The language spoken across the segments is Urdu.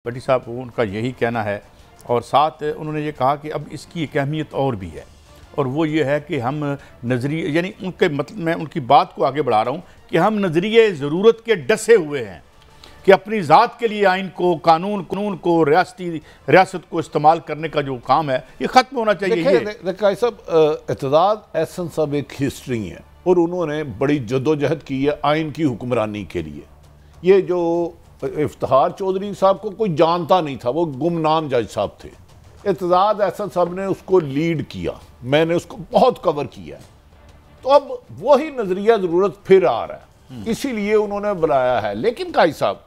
بٹی صاحب ان کا یہی کہنا ہے، اور ساتھ انہوں نے یہ کہا کہ اب اس کی ایک اہمیت اور بھی ہے، اور وہ یہ ہے کہ ہم نظریے یعنی ان کے مطلب میں ان کی بات کو آگے بڑھا رہا ہوں کہ ہم نظریے ضرورت کے ڈسے ہوئے ہیں کہ اپنی ذات کے لیے آئین کو، قانون کو، ریاست کو استعمال کرنے کا جو کام ہے یہ ختم ہونا چاہیے۔ دیکھیں صاحب، اعتزاز احسن صاحب ایک ہسٹری ہے اور انہوں نے بڑی جدوجہد کی ہے آئین کی حکمرانی کے لیے۔ یہ جو افتخار چودھری صاحب کو کوئی جانتا نہیں تھا، وہ گمنام جج صاحب تھے۔ اعتزاز احسن صاحب نے اس کو لیڈ کیا، میں نے اس کو بہت کور کیا ہے، تو اب وہی نظریہ ضرورت پھر آ رہا ہے، اسی لیے انہوں نے بلایا ہے۔ لیکن قائد صاحب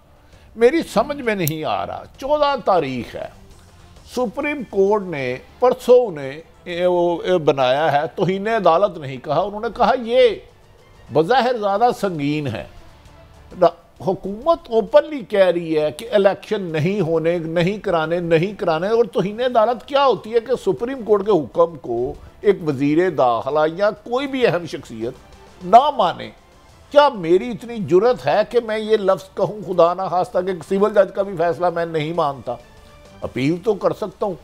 میری سمجھ میں نہیں آ رہا، 14 تاریخ ہے، سپریم کورٹ نے پرسوں نے بنایا ہے، توہین عدالت نہیں کہا، انہوں نے کہا یہ بظاہر زیادہ سنگین ہے۔ حکومت اوپنلی کہہ رہی ہے کہ الیکشن نہیں کرانے، اور توہین عدالت کیا ہوتی ہے کہ سپریم کورٹ کے حکم کو ایک وزیر داخلہ یا کوئی بھی اہم شخصیت نہ مانے۔ کیا میری اتنی جرت ہے کہ میں یہ لفظ کہوں خدا نہ خواستہ کہ سول جج کا بھی فیصلہ میں نہیں مانتا؟ اپیل تو کر سکتا ہوں،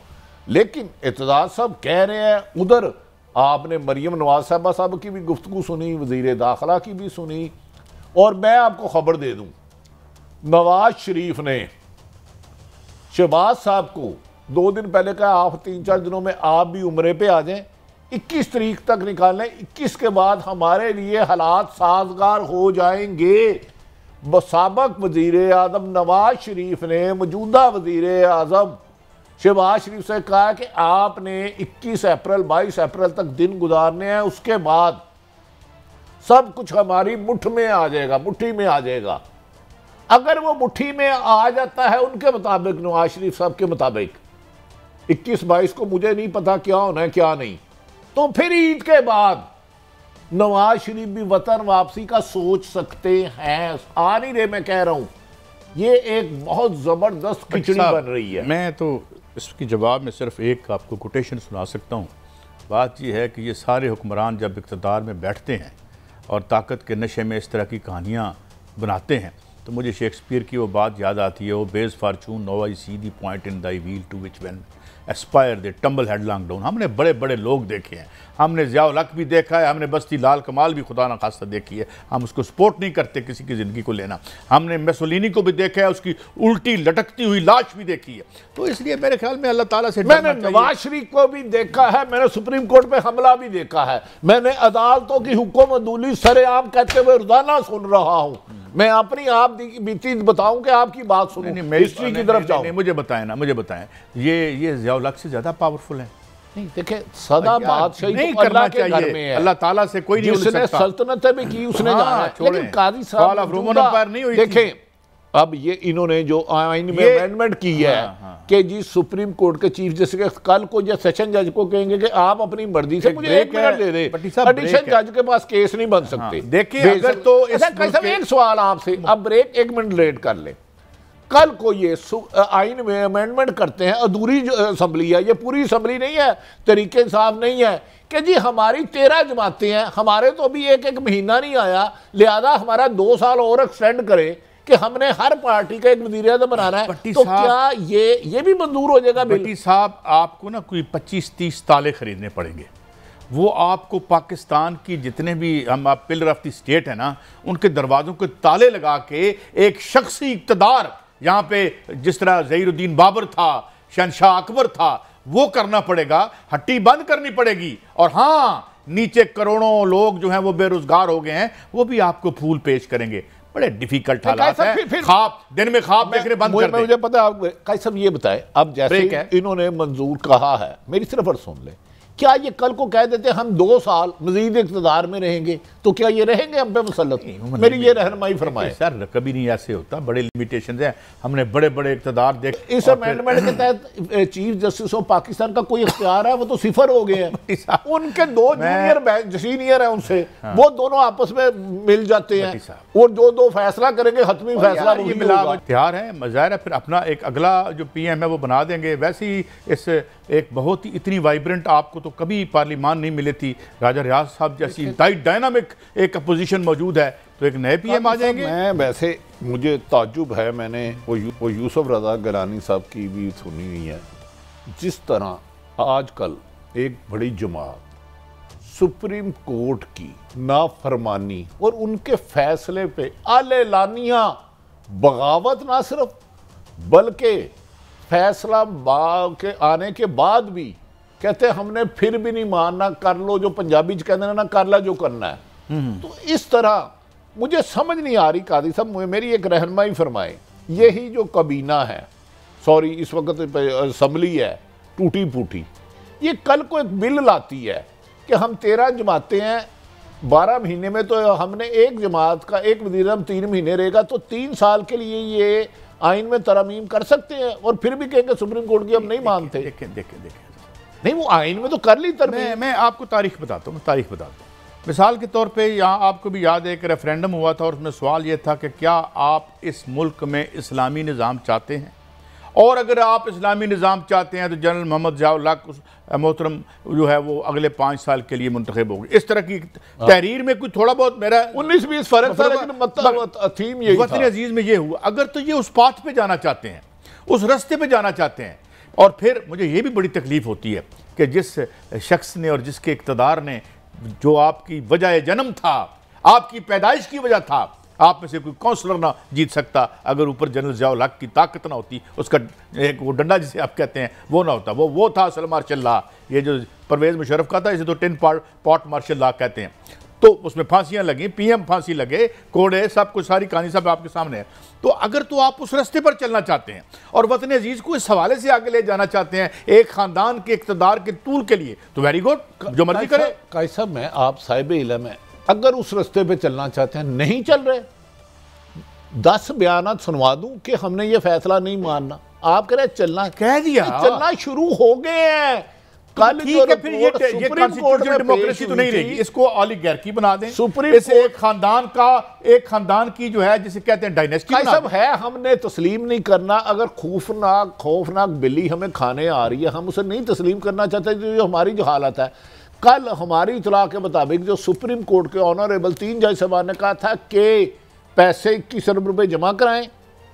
لیکن اعتزاز صاحب کہہ رہے ہیں ادھر آپ نے مریم نواز صاحب کی بھی گفتگو سنی، وزیر داخلہ کی بھی سنی، اور میں آپ کو خبر دے دوں، نواز شریف نے شہباز صاحب کو 2 دن پہلے کہا آپ 3-4 دنوں میں آپ بھی عمرے پہ آ جائیں، 21 تاریخ تک نکال لیں، 21 کے بعد ہمارے لیے حالات سازگار ہو جائیں گے۔ سابق وزیر اعظم نواز شریف نے موجودہ وزیر اعظم شہباز شریف سے کہا کہ آپ نے 21 اپریل 22 اپریل تک دن گزارنے ہیں، اس کے بعد سب کچھ ہماری مٹھی میں آ جائے گا۔ اگر وہ مٹھی میں آ جاتا ہے ان کے مطابق، نواز شریف صاحب کے مطابق 21-22 کو مجھے نہیں پتا کیا ہونا ہے کیا نہیں، تو پھر عید کے بعد نواز شریف بھی وطن واپسی کا سوچ سکتے ہیں۔ آ نہیں رہے، میں کہہ رہا ہوں یہ ایک بہت زبردست کھچڑی بن رہی ہے۔ میں تو اس کی جواب میں صرف ایک آپ کو کوٹیشن سنا سکتا ہوں۔ بات یہ ہے کہ یہ سارے حکمران جب اقتدار میں بیٹھتے ہیں اور طاقت کے نشے میں اس طرح کی کہانیاں بناتے ہیں تو مجھے شیکسپیئر کی وہ بات یاد آتی ہے، وہ base fortune now I see the point in the wheel to which when aspire they tumble headlong down. ہم نے بڑے بڑے لوگ دیکھے ہیں، ہم نے ضیاء الحق بھی دیکھا ہے، ہم نے بستی لال کمال بھی خدا نخواستہ دیکھی ہے، ہم اس کو سپورٹ نہیں کرتے کسی کی زندگی کو لینا، ہم نے میسولینی کو بھی دیکھا ہے، اس کی الٹی لٹکتی ہوئی لاش بھی دیکھی ہے۔ تو اس لیے میرے خیال میں اللہ تعالیٰ سے میں نے نواز شریف کو بھی دیکھا ہے، میں نے سپریم کورٹ پہ حملہ بھی دیکھا ہے، میں نے عدالتوں کی حکم عدولی سر عام کہتے ہوئے روزانہ سن رہا ہوں۔ میں اپنی آپ بیتی بتاؤں کہ آپ کی بات سنوں، ہسٹری کی طرف جاؤں۔ مجھے بتائیں یہ ضیاء الحق سے زیادہ پاورفل ہیں؟ نہیں، دیکھیں صدا بادشاہی تو اللہ کے گھر میں ہے، اللہ تعالیٰ سے کوئی نہیں جس نے سلطنتیں بھی کی اس نے جانا ہے۔ لیکن قاضی صاحب دیکھیں، اب یہ انہوں نے جو آئین میں امینڈمنٹ کی ہے کہ جی سپریم کورٹ کے چیف جسٹس کل کو یا سیشن جج کو کہیں گے کہ آپ اپنی مرضی سے مجھے 1 منٹ دے دیں، ایڈیشن جج کے پاس کیس نہیں بن سکتے۔ دیکھیں اگر تو ایک سوال آپ سے، اب بریک 1 منٹ لیٹ کر لیں، کل کو یہ آئین میں امینڈمنٹ کرتے ہیں، ادھوری اسمبلی ہے، یہ پوری اسمبلی نہیں ہے، تحریک انصاف نہیں ہے، کہ جی ہماری 13 جماعتیں ہیں، ہمارے تو ابھی ایک مہینہ نہیں آیا، لہذا ہمارا 2 سال اور ایکسٹینڈ کریں کہ ہم نے ہر پارٹی کا ایک وزیر اعظم بنانا ہے، تو کیا یہ بھی منظور ہو جائے گا؟ بٹی صاحب آپ کو نا کوئی 25-30 تالے خریدنے پڑیں گے، وہ آپ کو پاکستان کی جتنے بھی ہم پلر آف دی اسٹیٹ ہیں نا ان کے دروازوں کے تالے لگا کے ایک شخصی اقتدار یہاں پہ جس طرح ظہیر الدین بابر تھا، شہنشاہ اکبر تھا، وہ کرنا پڑے گا، ہٹی بند کرنی پڑے گی۔ اور ہاں نیچے کروڑوں لوگ جو ہیں وہ بے روزگار ہو گئے ہیں، وہ بھی آپ کو پھول پیش کریں گے۔ بڑے ڈیفیکلٹ حالات ہیں، خواب دن میں خواب دیکھنے بند کر دیں۔ مجھے پتا ہے قائد صاحب یہ بتائیں، اب جیسے انہوں نے منظور کہا ہے، میری صرف اور سن لیں، کیا یہ کل کو کہہ دیتے ہم 2 سال مزید اقتدار میں رہیں گے تو کیا یہ رہیں گے ہم پہ مسلط؟ میری یہ رہنمائی فرمائے۔ سر کبھی نہیں ایسے ہوتا، بڑے لیمیٹیشنز ہیں، ہم نے بڑے بڑے اقتدار دیکھ۔ اس امینڈمنٹ کے تحت چیف جسٹس آف پاکستان کا کوئی اختیار ہے وہ تو 0 ہو گئے ہیں، ان کے 2 سینئر ہیں ان سے، وہ دونوں آپس میں مل جاتے ہیں اور جو فیصلہ کریں گے حتمی فیصلہ وہی ہوگا۔ اختیار ہے، مظاہر ہے پھر اپنا ایک اگلا جو پی ایم ہے وہ بنا دیں گے۔ ویسے ہی اس ایک بہت ہی اتنی وائبرنٹ آپ کو تو کبھی پارلیمان نہیں ملی تھی، راجہ ریاض صاحب جیسی ڈائنامک ایک اپوزیشن موجود ہے، تو ایک نئے پی ایم آ جائیں گے۔ میں ویسے مجھے تعجب ہے، میں نے وہ یوسف رضا گیلانی صاحب کی بھی سنی ہوئی ہے، جس طرح آج کل ایک بڑی جماعت سپریم کورٹ کی نافرمانی اور ان کے فیصلے پہ اعلانیہ بغاوت نہ صرف بلکہ فیصلہ کے آنے کے بعد بھی کہتے ہیں ہم نے پھر بھی نہیں ماننا، کر لو جو پنجابی کہتے ہیں نا، کر لا جو کرنا ہے۔ تو اس طرح مجھے سمجھ نہیں آ رہی قاضی صاحب، میری ایک رہنمائی فرمائے، یہی جو کابینہ ہے، سوری اس وقت اسمبلی ہے ٹوٹی پھوٹی، یہ کل کو ایک بل لاتی ہے کہ ہم 13 جماعتیں ہیں، 12 مہینے میں تو ہم نے ایک جماعت کا ایک وزیر اعظم 3 مہینے رہے گا، تو 3 سال کے لیے یہ آئین میں ترامیم کر سکتے ہیں، اور پھر بھی کہیں گے سپریم کورٹ کی ہم نہیں مانتے۔ دیکھیں نہیں، وہ آئین میں تو کر لی ترمیم۔ میں آپ کو تاریخ بتاتا ہوں، مثال کے طور پہ یہاں آپ کو بھی یاد ہے کہ ریفرینڈم ہوا تھا اور اس میں سوال یہ تھا کہ کیا آپ اس ملک میں اسلامی نظام چاہتے ہیں، اور اگر آپ اسلامی نظام چاہتے ہیں تو جنرل محمد ضیاء الحق محترم جو ہے وہ اگلے 5 سال کے لیے منتخب ہوگی۔ اس طرح کی تحریر میں کوئی تھوڑا بہت میرا 19-20 فرق تھا، لیکن تھیم یہی تھا۔ وطن عزیز میں یہ ہوا، اگر تو یہ اس پاتھ پہ جانا چاہتے ہیں، اس رستے پہ جانا چاہتے ہیں، اور پھر مجھے یہ بھی بڑی تکلیف ہوتی ہے کہ جس شخص نے اور جس کے اقتدار نے، جو آپ کی وجہ جنم تھا، آپ کی پیدائش کی وجہ تھا، آپ میں سے کوئی کونسلر نہ جیت سکتا اگر اوپر جنرل ضیاء الحق کی طاقت نہ ہوتی، اس کا ایک وہ ڈنڈا جسے آپ کہتے ہیں وہ نہ ہوتا، وہ تھا اصل مارشل لا، یہ جو پرویز مشرف کا تھا، اسے تو 10 پارٹ مارشل لا کہتے ہیں۔ تو اس میں پھانسیاں لگیں، پی ایم پھانسی لگے، کوڑے، سب کچھ، ساری کہانی سب آپ کے سامنے ہے۔ تو اگر تو آپ اس رستے پر چلنا چاہتے ہیں اور وطن عزیز کو اس حوالے سے آگے لے جانا چاہتے ہیں ایک خاندان کے اقتدار کے طول کے لیے، تو ویری گڈ، جو مرضی کرے۔ قائد صاحب، میں آپ صاحب علم ہیں، اگر اس رستے پہ چلنا چاہتے ہیں، نہیں چل رہے، 10 بیانات سنوا دوں کہ ہم نے یہ فیصلہ نہیں ماننا، آپ کہہ رہے ہیں چلنا، کہہ دیا، چلنا شروع ہو گئے ہیں۔ ٹھیک ہے، پھر یہ کانسٹیٹیوشنل ڈیموکریسی تو نہیں رہے گی، اس کو اولیگارکی بنا دیں، اسے ایک خاندان کی جو ہے جسے کہتے ہیں ڈائنیسٹی بنا دیں۔ سب ہے، ہم نے تسلیم نہیں کرنا، اگر خوفناک بلی ہمیں کھانے آ رہی ہے، ہم اسے نہیں تسلیم کرنا چاہتے، جو ہماری جو حالت ہے۔ کل ہماری اطلاع کے مطابق جو سپریم کورٹ کے آنریبل 3 جج صاحبان نے کہا تھا کہ پیسے 21 ارب روپے جمع کرائیں،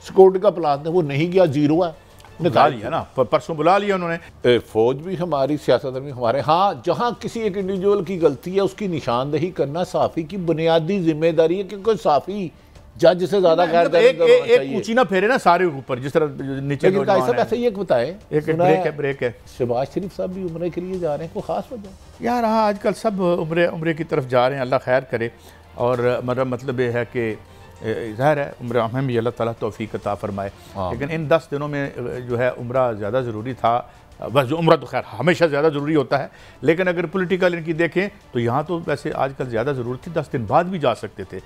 سیکورٹی کا پلان تھا، وہ نہیں گیا، 0 ہے۔ بلا لیا نا، پرسوں بلا لیا انہوں نے۔ فوج بھی ہماری، سیاست بھی ہمارے، ہاں جہاں کسی ایک انڈیویجول کی غلطی ہے اس کی نشاندہی کرنا صحافی کی بنیادی ذمہ داری ہے، کیونکہ صحافی جج سے زیادہ غیر دانشور ہونا چاہیے۔ ایک کوچی نہ پھیرے نا سارے اوپر، جس طرح نیچے لیکن قائد صاحب ایسا ہی ایک بتائیں، ایک بریک ہے، شہباز شریف صاحب بھی عمرے کے لیے جا رہے ہیں، کوئی خاص وجہ؟ یار ہاں، آج کل سب عمرے کی طرف جا رہے ہیں، اللہ خیر کرے، اور میرا مطلب یہ ہے کہ ظاہر ہے عمرہ ہمیں بھی اللہ تعالیٰ توفیق عطا فرمائے، لیکن ان 10 دنوں میں جو ہے عمرہ زیادہ ضروری تھا۔ بس عمرہ تو خیر ہمیشہ زیادہ ضروری ہوتا ہے، لیکن اگر پولیٹیکل ان کی دیکھیں تو یہاں تو ویسے آج کل زیادہ ضرورت تھی، 10 دن بعد بھی جا سکتے تھے۔